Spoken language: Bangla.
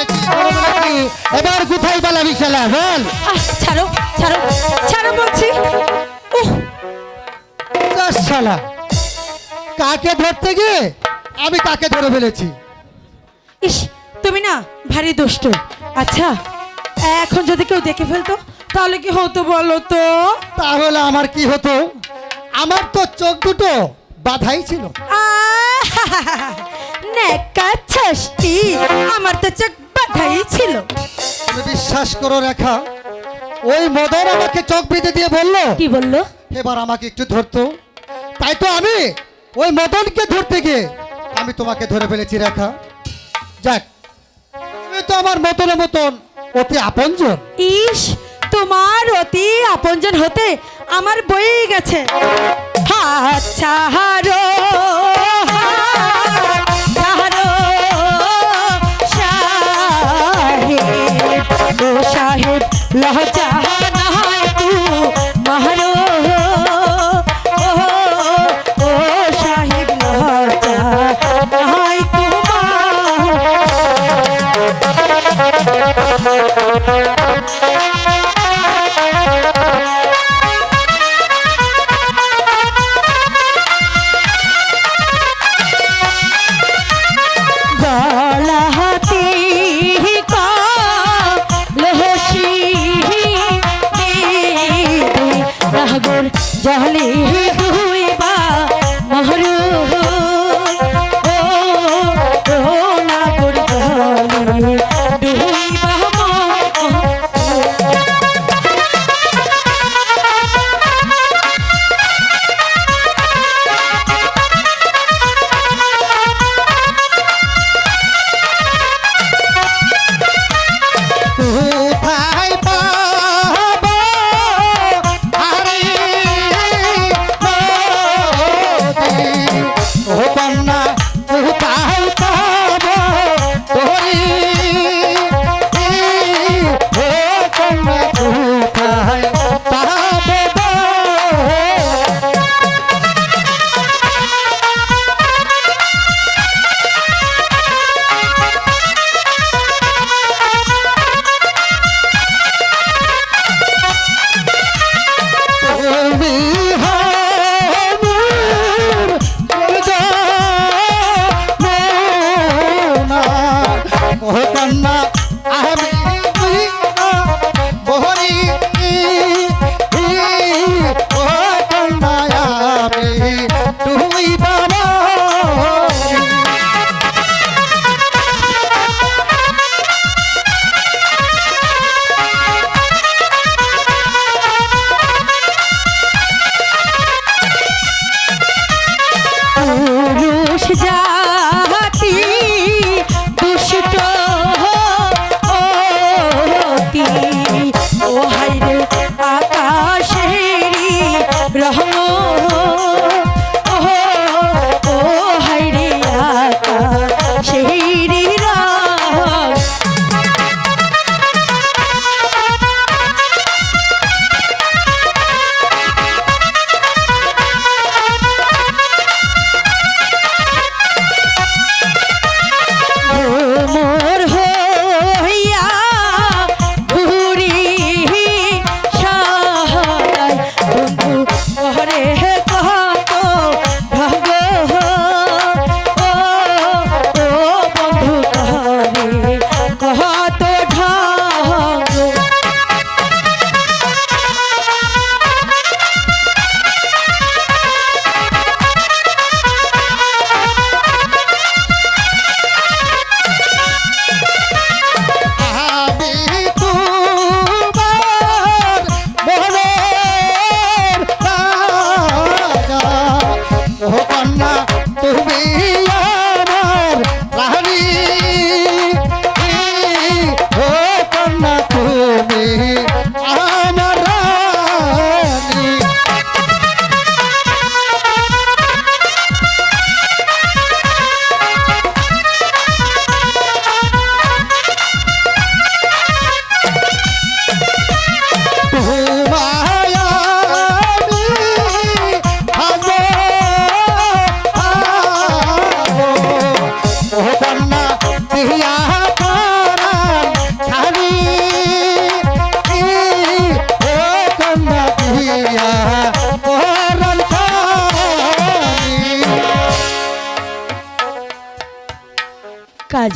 বলেছি এবার কোথায় পালাবি শালা বল। ছাড়ো ছাড়ো ছাড়ো বলছি। শালা কাকে ধরতে গিয়ে আমি কাকে ধরে ফেলেছি। ইস তুমি না ভারী দুষ্ট। আচ্ছা এখন যদি কেউ দেখে ফেলতো তাহলে কি হতো বলো তো? তাহলে আমার কি হতো? আমার তো চোখ দুটো বাধাই ছিল। নেকা ষষ্ঠী আমার তো চোখ বাধাই ছিল। তুমি বিশ্বাস করো রেখা, ওই মদন আমাকে চোখ বেঁধে দিয়ে বললো কি বললো? এবার আমাকে একটু ধরতো। তাই তো আমি ওই মদনকে ধরতে গিয়ে আমি তোমাকে ধরে ফেলেছি রেখা। যাক তুমি তো আমার মতনের মতন অতি আপনজন। ইস তোমার অতি আপনজন হতে আমার বয়ে গেছে। হাত ছাড়ো হাত ছাড়ো সাহেব ও সাহেব লহজা নাই তু মারো ও ও সাহেব লহজা নাই জলে দুইবা মহরু ও নাগর জলে দুইবা রাখিয়া পরাণ খানি। কাজ